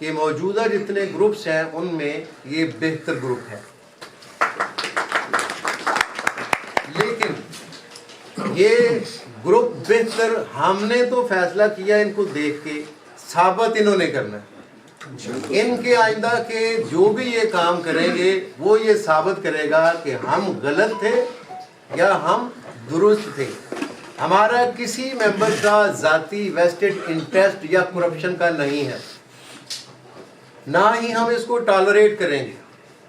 کہ موجودہ جتنے گروپس ہیں ان میں یہ بہتر گروپ ہے، لیکن یہ گروپ بہتر ہم نے تو فیصلہ کیا ان کو دیکھ کے، ثابت انہوں نے کرنا ہے۔ ان کے آئندہ کے جو بھی یہ کام کریں گے وہ یہ ثابت کرے گا کہ ہم غلط تھے یا ہم درست تھے۔ ہمارا کسی ممبر کا ذاتی ویسٹڈ انٹرسٹ یا کرپشن کا نہیں ہے، نہ ہی ہم اس کو ٹالریٹ کریں گے۔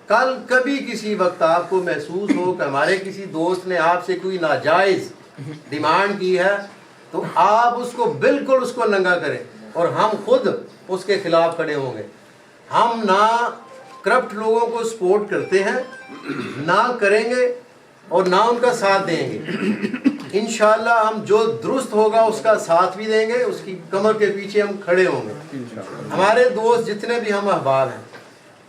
کل کبھی کسی وقت آپ کو محسوس ہو کہ ہمارے کسی دوست نے آپ سے کوئی ناجائز ڈیمانڈ کی ہے تو آپ اس کو بالکل اس کو ننگا کریں، اور ہم خود اس کے خلاف کھڑے ہوں گے۔ ہم نہ کرپٹ لوگوں کو سپورٹ کرتے ہیں، نہ کریں گے اور نہ ان کا ساتھ دیں گے۔ انشاءاللہ ہم جو درست ہوگا اس کا ساتھ بھی دیں گے، اس کی کمر کے پیچھے ہم کھڑے ہوں گے۔ ہمارے دوست جتنے بھی ہم احباب ہیں،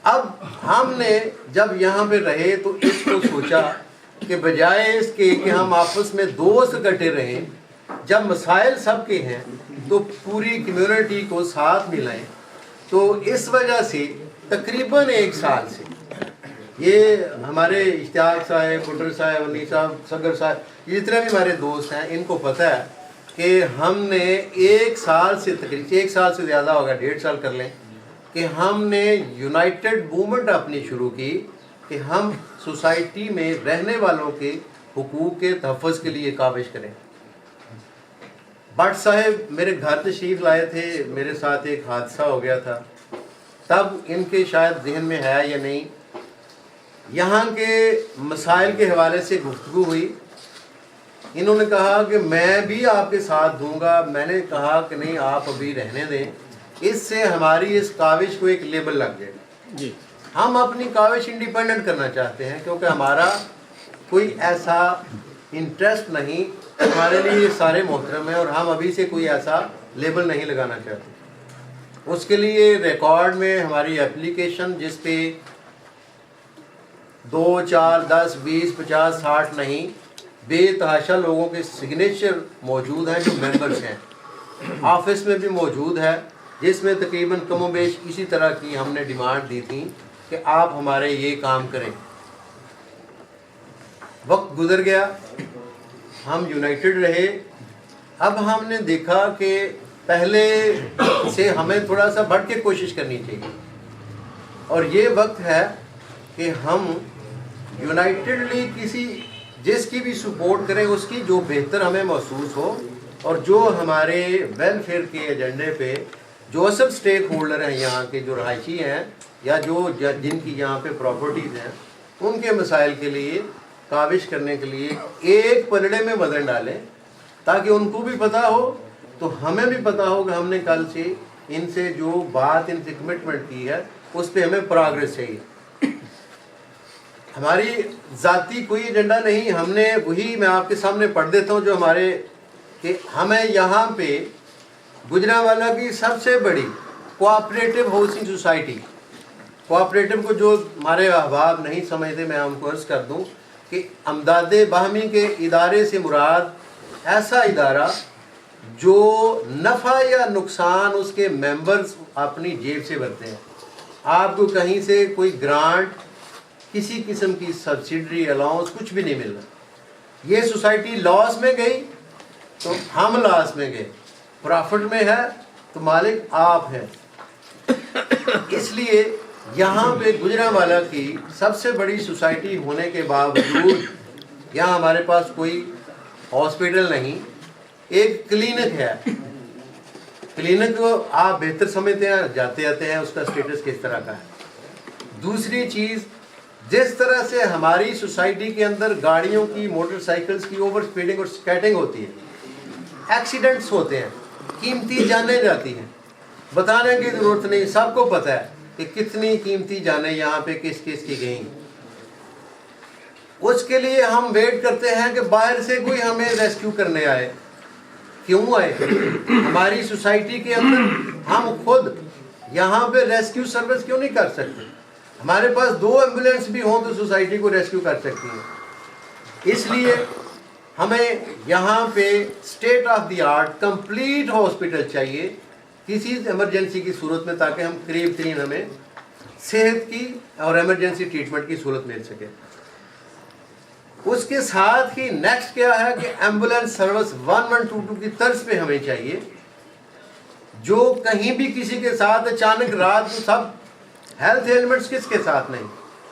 اب ہم نے جب یہاں پہ رہے تو اس کو سوچا کہ بجائے اس کے کہ ہم آپس میں دوست اکٹھے رہیں، جب مسائل سب کے ہیں تو پوری کمیونٹی کو ساتھ ملائیں۔ تو اس وجہ سے تقریباً 1 سال سے یہ ہمارے اشتیاق صاحب، بٹر صاحب، ونی صاحب، صگر صاحب، یہ جتنے بھی ہمارے دوست ہیں ان کو پتہ ہے کہ ہم نے 1 سال سے تقریباً 1 سال سے زیادہ ہوگا، 1.5 سال کر لیں، کہ ہم نے یونائٹڈ موومنٹ اپنی شروع کی کہ ہم سوسائٹی میں رہنے والوں کے حقوق کے تحفظ کے لیے کاوش کریں۔ بٹ صاحب میرے گھر تشریف لائے تھے، میرے ساتھ ایک حادثہ ہو گیا تھا، تب ان کے شاید ذہن میں ہے یا نہیں، یہاں کے مسائل کے حوالے سے گفتگو ہوئی۔ انہوں نے کہا کہ میں بھی آپ کے ساتھ دوں گا۔ میں نے کہا کہ نہیں، آپ ابھی رہنے دیں، اس سے ہماری اس کاوش کو ایک لیبل لگ جائے گا۔ ہم اپنی کاوش انڈیپینڈنٹ کرنا چاہتے ہیں کیونکہ ہمارا کوئی ایسا انٹرسٹ نہیں، ہمارے لیے یہ سارے محترم ہیں اور ہم ابھی سے کوئی ایسا لیبل نہیں لگانا چاہتے۔ اس کے لیے ریکارڈ میں ہماری اپلیکیشن جس پہ 2 4 10 20 50 60 نہیں، بے تحاشا لوگوں کے سگنیچر موجود ہیں جو ممبرس ہیں، آفس میں بھی موجود ہے، جس میں تقریباً کم و بیش اسی طرح کی ہم نے ڈیمانڈ دی تھی کہ آپ ہمارے یہ کام کریں۔ وقت گزر گیا، ہم یونائٹڈ رہے۔ اب ہم نے دیکھا کہ پہلے سے ہمیں تھوڑا سا بڑھ کے کوشش کرنی چاہیے، اور یہ وقت ہے کہ ہم یونائٹڈلی جس کی بھی سپورٹ کریں، اس کی جو بہتر ہمیں محسوس ہو، اور جو ہمارے ویلفیئر کے ایجنڈے پہ جو اصل سٹیک ہولڈر ہیں، یہاں کے جو رہائشی ہیں یا جن کی یہاں پہ پراپرٹیز ہیں، ان کے مسائل کے لیے کاوش کرنے کے لیے ایک پلڑے میں وزن ڈالیں، تاکہ ان کو بھی پتہ ہو تو ہمیں بھی پتہ ہو کہ ہم نے کل سے ان سے جو بات، ان سے کمٹمنٹ کی ہے، اس پہ ہمیں پروگریس چاہیے۔ ہماری ذاتی کوئی ایجنڈا نہیں، ہم نے وہی میں آپ کے سامنے پڑھ دیتا ہوں جو ہمارے، کہ ہمیں یہاں پہ گجرانوالہ کی سب سے بڑی کوآپریٹو ہاؤسنگ سوسائٹی، کوآپریٹو کو جو ہمارے احباب نہیں سمجھتے میں ان کو عرض کر دوں کہ امداد باہمی کے ادارے سے مراد ایسا ادارہ جو نفع یا نقصان اس کے ممبرز اپنی جیب سے بھرتے ہیں۔ آپ کو کہیں سے کوئی گرانٹ، کسی قسم کی سبسڈری، الاؤنس کچھ بھی نہیں مل رہا۔ یہ سوسائٹی لاس میں گئی تو ہم لاس میں گئے، پرافٹ میں ہے تو مالک آپ ہیں۔ اس لیے یہاں پہ گجرانوالہ کی سب سے بڑی سوسائٹی ہونے کے باوجود یہاں ہمارے پاس کوئی ہاسپٹل نہیں، ایک کلینک ہے۔ کلینک کو آپ بہتر سمجھتے ہیں، جاتے آتے ہیں، اس کا سٹیٹس کس طرح کا ہے۔ دوسری چیز، جس طرح سے ہماری سوسائٹی کے اندر گاڑیوں کی، موٹر سائیکلز کی اوور سپیڈنگ اور سکیٹنگ ہوتی ہے، ایکسیڈنٹس ہوتے ہیں، قیمتی جانیں جاتی ہیں، بتانے کی ضرورت نہیں، سب کو پتہ ہے کہ کتنی قیمتی جانیں یہاں پہ کس کی گئیں۔ اس کے لیے ہم ویٹ کرتے ہیں کہ باہر سے کوئی ہمیں ریسکیو کرنے آئے۔ کیوں آئے؟ ہماری سوسائٹی کے اندر ہم خود یہاں پہ ریسکیو سروس کیوں نہیں کر سکتے؟ ہمارے پاس 2 ایمبولینس بھی ہوں تو سوسائٹی کو ریسکیو کر سکتی ہیں۔ اس لیے ہمیں یہاں پہ state of the art complete hospital چاہیے، کسی ایمرجنسی کی صورت میں تاکہ ہم قریب ترین ہمیں صحت کی اور ایمرجنسی ٹریٹمنٹ کی صورت مل سکے۔ اس کے ساتھ ہی نیکسٹ کیا ہے کہ ایمبولینس سروس 1122 کی طرز پہ ہمیں چاہیے، جو کہیں بھی کسی کے ساتھ اچانک رات کو سب ہیلتھ ایلیمنٹس کس کے ساتھ نہیں،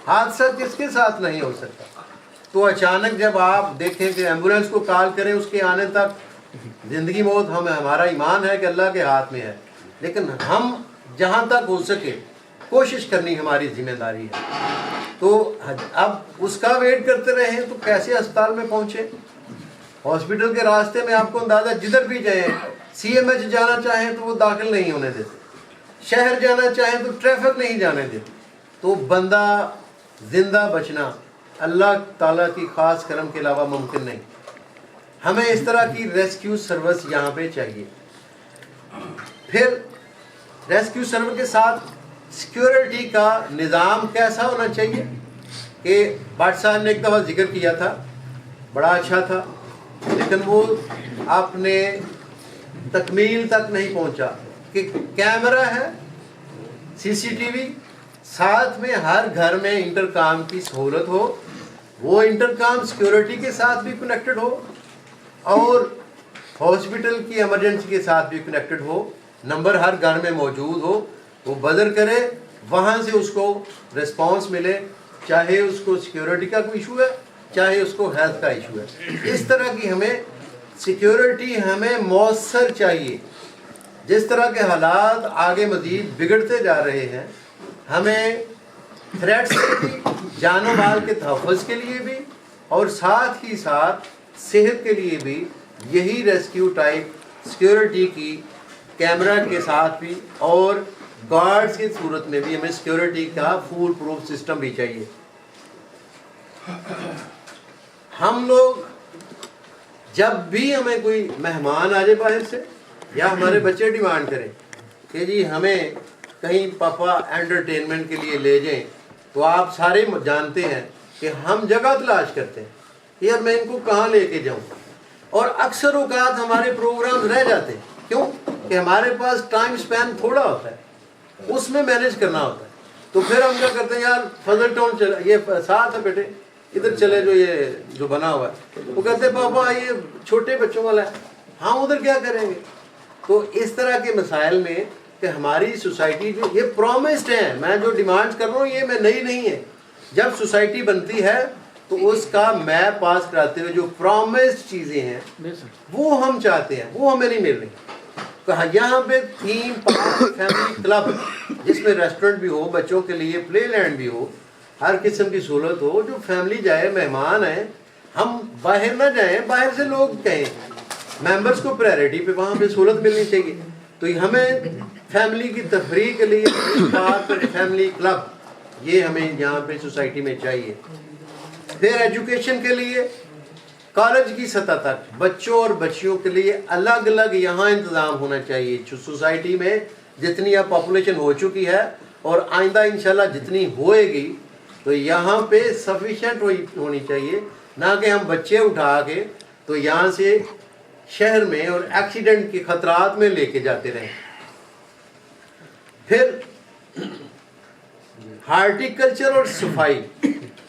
حادثہ کس کے ساتھ نہیں ہو سکتا، تو اچانک جب آپ دیکھیں کہ ایمبولینس کو کال کریں، اس کے آنے تک زندگی موت ہمارا ایمان ہے کہ اللہ کے ہاتھ میں ہے، لیکن ہم جہاں تک ہو سکے کوشش کرنی ہماری ذمہ داری ہے۔ تو اب اس کا ویٹ کرتے رہیں تو کیسے اسپتال میں پہنچے؟ ہاسپٹل کے راستے میں آپ کو اندازہ جدھر بھی جائیں، سی ایم ایچ جانا چاہیں تو وہ داخل نہیں ہونے دیتے، شہر جانا چاہیں تو ٹریفک نہیں جانے دیتے، تو بندہ زندہ بچنا اللہ تعالیٰ کی خاص کرم کے علاوہ ممکن نہیں۔ ہمیں اس طرح کی ریسکیو سروس یہاں پہ چاہیے۔ پھر ریسکیو سروس کے ساتھ سیکیورٹی کا نظام کیسا ہونا چاہیے کہ بٹ صاحب نے ایک دفعہ ذکر کیا تھا، بڑا اچھا تھا، لیکن وہ اپنے تکمیل تک نہیں پہنچا کہ کیمرہ ہے، سی سی ٹی وی، ساتھ میں ہر گھر میں انٹر کام کی سہولت ہو، وہ انٹر کام سیکیورٹی کے ساتھ بھی کنیکٹڈ ہو اور ہاسپٹل کی ایمرجنسی کے ساتھ بھی کنیکٹڈ ہو، نمبر ہر گھر میں موجود ہو، وہ بدر کرے، وہاں سے اس کو ریسپانس ملے، چاہے اس کو سیکیورٹی کا کوئی ایشو ہے چاہے اس کو ہیلتھ کا ایشو ہے۔ اس طرح کی ہمیں سیکیورٹی ہمیں مؤثر چاہیے۔ جس طرح کے حالات آگے مزید بگڑتے جا رہے ہیں، ہمیں تھریٹس کے بھی، جان و مال کے تحفظ کے لیے بھی اور ساتھ ہی ساتھ صحت کے لیے بھی یہی ریسکیو ٹائپ سیکیورٹی کی کیمرہ کے ساتھ بھی اور گارڈز کی صورت میں بھی ہمیں سیکیورٹی کا فول پروف سسٹم بھی چاہیے۔ ہم لوگ جب بھی ہمیں کوئی مہمان آ جائے باہر سے یا ہمارے بچے ڈیمانڈ کریں کہ جی ہمیں کہیں پاپا انٹرٹینمنٹ کے لیے لے جائیں، تو آپ سارے جانتے ہیں کہ ہم جگہ تلاش کرتے ہیں کہ یار میں ان کو کہاں لے کے جاؤں، اور اکثر اوقات ہمارے پروگرام رہ جاتے ہیں۔ کیوں؟ کہ ہمارے پاس ٹائم سپین تھوڑا ہوتا ہے، اس میں مینیج کرنا ہوتا ہے۔ تو پھر ہم کیا کرتے ہیں، یار فضل ٹاؤن چلے، یہ ساتھ ہے بیٹے ادھر چلے جو بنا ہوا ہے، وہ کہتے ہیں پاپا یہ چھوٹے بچوں والا ہے، ہم ادھر کیا کریں گے؟ تو اس طرح کے مسائل میں کہ ہماری سوسائٹی جو یہ پرومسڈ ہیں، میں جو ڈیمانڈ کر رہا ہوں یہ میں نئی نہیں ہے، جب سوسائٹی بنتی ہے تو اس کا میپ پاس کراتے ہوئے جو پرومسڈ چیزیں ہیں وہ ہم چاہتے ہیں، وہ ہمیں نہیں مل رہی۔ یہاں پہ تھیم پارک فیملی کلب جس میں ریسٹورنٹ بھی ہو، بچوں کے لیے پلے لینڈ بھی ہو، ہر قسم کی سہولت ہو، جو فیملی جائے، مہمان ہیں، ہم باہر نہ جائیں، باہر سے لوگ کہیں، ممبرس کو پرائرٹی پہ وہاں پہ سہولت ملنی چاہیے۔ تو ہمیں فیملی کی تفریح کے لیے پارک فیملی کلب یہ ہمیں یہاں پہ سوسائٹی میں چاہیے۔ پھر ایجوکیشن کے لیے کالج کی سطح تک بچوں اور بچیوں کے لیے الگ الگ یہاں انتظام ہونا چاہیے۔ سوسائٹی میں جتنی اب پاپولیشن ہو چکی ہے اور آئندہ انشاءاللہ جتنی ہوئے گی تو یہاں پہ سفیشینٹ ہونی چاہیے، نہ کہ ہم بچے اٹھا کے تو یہاں سے شہر میں اور ایکسیڈنٹ کے خطرات میں لے کے جاتے رہیں۔ پھر ہارٹیکلچر اور صفائی،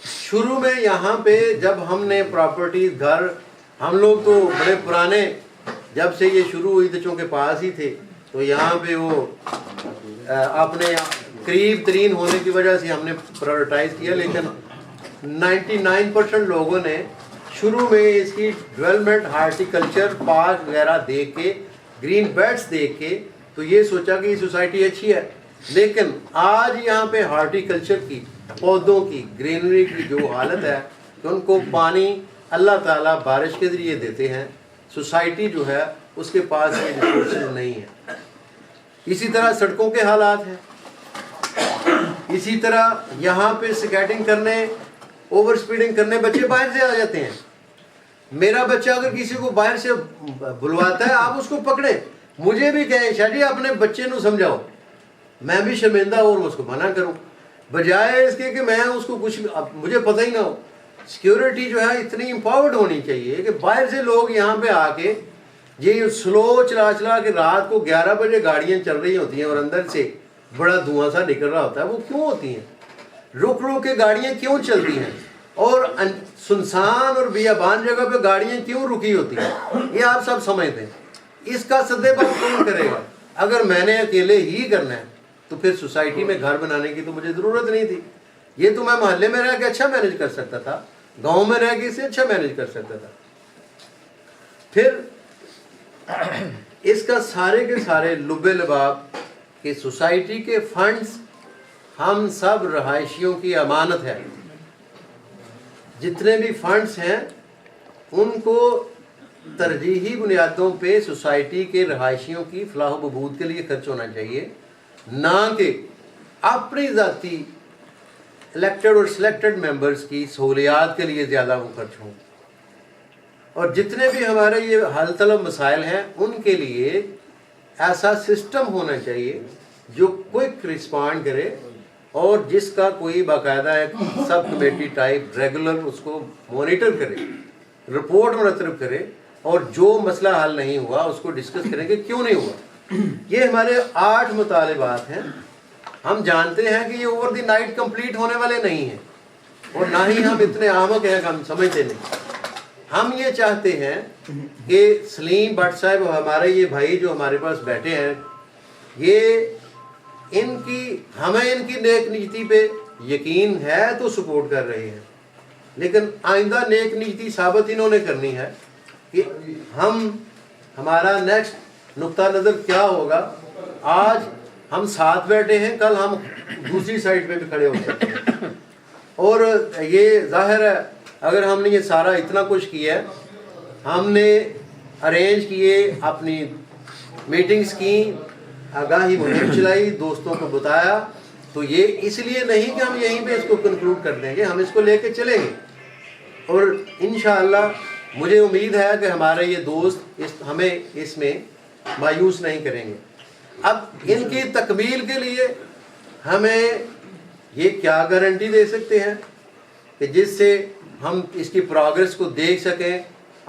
شروع میں یہاں پہ جب ہم نے پراپرٹیز گھر، ہم لوگ تو بڑے پرانے، جب سے یہ شروع ہوئی تھے کے پاس ہی تھے، تو یہاں پہ وہ اپنے قریب ترین ہونے کی وجہ سے ہم نے پرائورٹائز کیا، لیکن 99% لوگوں نے شروع میں اس کی ڈیولپمنٹ ہارٹیکلچر پارک وغیرہ دیکھ کے، گرین بیلٹس دیکھ کے تو یہ سوچا کہ یہ سوسائٹی اچھی ہے، لیکن آج یہاں پہ ہارٹیکلچر کی، پودوں کی، گرینری کی جو حالت ہے کہ ان کو پانی اللہ تعالیٰ بارش کے ذریعے دیتے ہیں، سوسائٹی جو ہے اس کے پاس یہ ریسورسز نہیں ہے۔ اسی طرح سڑکوں کے حالات ہیں، اسی طرح یہاں پہ سکیٹنگ کرنے، اوور سپیڈنگ کرنے بچے باہر سے آ جاتے ہیں۔ میرا بچہ اگر کسی کو باہر سے بلواتا ہے آپ اس کو پکڑیں، مجھے بھی کہیں شاہ جی اپنے بچے نو سمجھاؤ، میں بھی شرمندہ اور اس کو منع کروں، بجائے اس کے کہ میں اس کو کچھ مجھے پتہ ہی نہ ہو۔ سیکیورٹی جو ہے اتنی امپاورڈ ہونی چاہیے کہ باہر سے لوگ یہاں پہ آ کے یہ سلو چلا چلا کے رات کو 11 بجے گاڑیاں چل رہی ہوتی ہیں اور اندر سے بڑا دھواں سا نکل رہا ہوتا ہے، وہ کیوں ہوتی ہیں؟ رک رک کے گاڑیاں کیوں چلتی ہیں؟ اور سنسان اور بیابان جگہ پہ گاڑیاں کیوں رکی ہوتی ہیں؟ یہ آپ سب سمجھتے ہیں۔ اس کا سدے بات کون کرے گا؟ اگر میں نے اکیلے ہی کرنا ہے تو پھر سوسائٹی میں گھر بنانے کی تو مجھے ضرورت نہیں تھی، یہ تو میں محلے میں رہ کے اچھا مینج کر سکتا تھا، گاؤں میں رہ کے اسے اچھا مینج کر سکتا تھا۔ پھر اس کا سارے کے سارے لبے لباب کہ سوسائٹی کے فنڈز ہم سب رہائشیوں کی امانت ہے، جتنے بھی فنڈز ہیں ان کو ترجیحی بنیادوں پہ سوسائٹی کے رہائشیوں کی فلاح و بہبود کے لیے خرچ ہونا چاہیے، نہ کہ اپنی ذاتی الیکٹڈ اور سلیکٹڈ ممبرز کی سہولیات کے لیے زیادہ وہ خرچ ہوں۔ اور جتنے بھی ہمارے یہ حل طلب مسائل ہیں ان کے لیے ایسا سسٹم ہونا چاہیے جو کوئک رسپانڈ کرے اور جس کا کوئی باقاعدہ ایک سب کمیٹی ٹائپ ریگولر اس کو مانیٹر کرے، رپورٹ مرتب کرے، اور جو مسئلہ حل نہیں ہوا اس کو ڈسکس کریں کہ کیوں نہیں ہوا۔ یہ ہمارے 8 مطالبات ہیں۔ ہم جانتے ہیں کہ یہ اوور دی نائٹ کمپلیٹ ہونے والے نہیں ہیں، اور نہ ہی ہم اتنے احمق ہیں کہ ہم سمجھتے نہیں۔ ہم یہ چاہتے ہیں کہ سلیم بٹ صاحب ہمارے یہ بھائی جو ہمارے پاس بیٹھے ہیں، یہ ہمیں ان کی نیک نیتی پہ یقین ہے تو سپورٹ کر رہے ہیں، لیکن آئندہ نیک نیتی ثابت انہوں نے کرنی ہے کہ ہمارا نیکسٹ نقطہ نظر کیا ہوگا۔ آج ہم ساتھ بیٹھے ہیں، کل ہم دوسری سائڈ پہ بھی کھڑے ہو سکتے ہیں، اور یہ ظاہر ہے اگر ہم نے یہ سارا اتنا کچھ کیا ہے، ہم نے ارینج کیے، اپنی میٹنگز کی، آگاہی مہم چلائی، دوستوں کو بتایا، تو یہ اس لیے نہیں کہ ہم یہیں پہ اس کو کنکلوڈ کر دیں گے، ہم اس کو لے کے چلیں گے، اور انشاءاللہ مجھے امید ہے کہ ہمارے یہ دوست ہمیں اس میں مایوس نہیں کریں گے۔ اب ان کی تکمیل کے لیے ہمیں یہ کیا گارنٹی دے سکتے ہیں کہ جس سے ہم اس کی پروگریس کو دیکھ سکیں،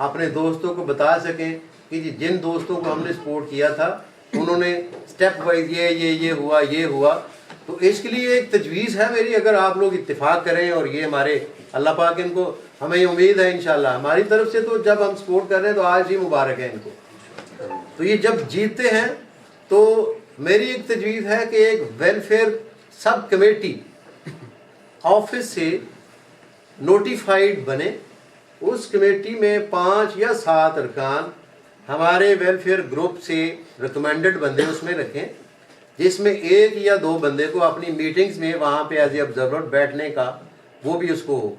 اپنے دوستوں کو بتا سکیں کہ جن دوستوں کو ہم نے سپورٹ کیا تھا انہوں نے سٹیپ وائز یہ ہوا، تو اس کے لیے ایک تجویز ہے میری، اگر آپ لوگ اتفاق کریں، اور یہ ہمارے اللہ پاک ان کو، ہمیں امید ہے انشاءاللہ ہماری طرف سے تو جب ہم سپورٹ کر رہے ہیں تو آج ہی مبارک ہے ان کو، تو یہ جب جیتتے ہیں تو میری ایک تجویز ہے کہ ایک ویلفیئر سب کمیٹی آفس سے نوٹیفائیڈ بنے، اس کمیٹی میں 5 یا 7 ارکان ہمارے ویلفیئر گروپ سے ریکمینڈڈ بندے اس میں رکھیں، جس میں 1 یا 2 بندے کو اپنی میٹنگز میں وہاں پہ ایز اے آبزرور بیٹھنے کا وہ بھی اس کو ہو،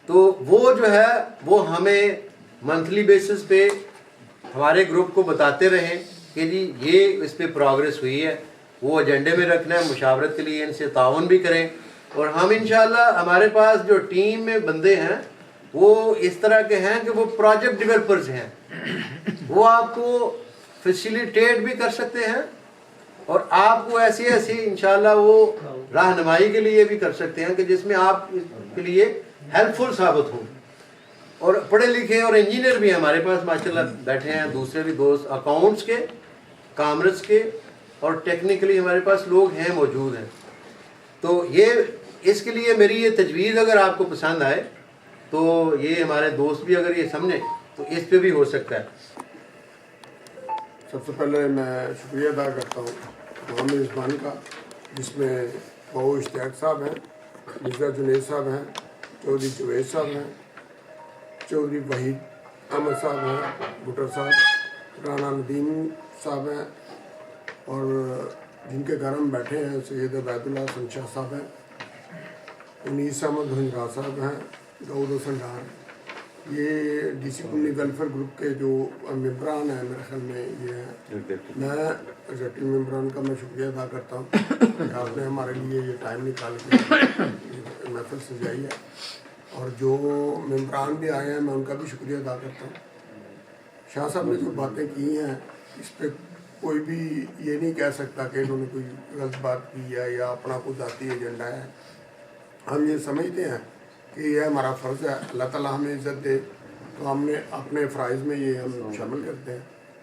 تو وہ جو ہے وہ ہمیں منتھلی بیسس پہ ہمارے گروپ کو بتاتے رہیں کہ جی یہ اس پہ پروگریس ہوئی ہے، وہ ایجنڈے میں رکھنا ہے، مشاورت کے لیے ان سے تعاون بھی کریں، اور ہم انشاءاللہ ہمارے پاس جو ٹیم میں بندے ہیں وہ اس طرح کے ہیں کہ وہ پروجیکٹ ڈیولپرز ہیں، وہ آپ کو فیسیلیٹیٹ بھی کر سکتے ہیں اور آپ کو ایسی انشاءاللہ وہ رہنمائی کے لیے بھی کر سکتے ہیں کہ جس میں آپ کے لیے ہیلپ فل ثابت ہوں۔ اور پڑھے لکھے اور انجینئر بھی ہمارے پاس ماشاءاللہ بیٹھے ہیں، دوسرے بھی دوست اکاؤنٹس کے، کامرس کے، اور ٹیکنیکلی ہمارے پاس لوگ ہیں، موجود ہیں، تو یہ اس کے لیے میری یہ تجویز اگر آپ کو پسند آئے تو یہ ہمارے دوست بھی اگر یہ سمجھیں تو اس پہ بھی ہو سکتا ہے۔ سب سے پہلے میں شکریہ ادا کرتا ہوں عوام میزبان کا، جس میں بہو اشتیاق صاحب ہیں، مرزا جنید صاحب ہیں، چودھری جوید صاحب ہیں، چودھری وحید احمد صاحب ہیں، بٹر صاحب، رانا ندیم صاحب ہیں، اور جن کے گھر ہم بیٹھے ہیں سید عبید اللہ حسن شاہ صاحب ہیں، انیس احمد ہنجرا صاحب ہیں، داؤد حسن ڈار، یہ D C colony welfare group کے جو ممبران ہیں میرے خیال میں یہ ہیں۔ میں ایگزیکٹو ممبران کا میں شکریہ ادا کرتا ہوں کہ آپ نے ہمارے لیے یہ ٹائم نکال کے محفل سجائی ہے، اور جو ممبران بھی آئے ہیں میں ان کا بھی شکریہ ادا کرتا ہوں۔ شاہ صاحب نے جو باتیں کی ہیں اس پہ کوئی بھی یہ نہیں کہہ سکتا کہ انہوں نے کوئی غلط بات کی ہے یا اپنا کوئی ذاتی ایجنڈا ہے۔ ہم یہ سمجھتے ہیں کہ یہ ہمارا فرض ہے، اللہ تعالیٰ ہمیں عزت دے تو ہم نے اپنے فرائض میں یہ ہم شامل کرتے ہیں۔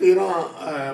13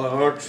8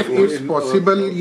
if it's possible,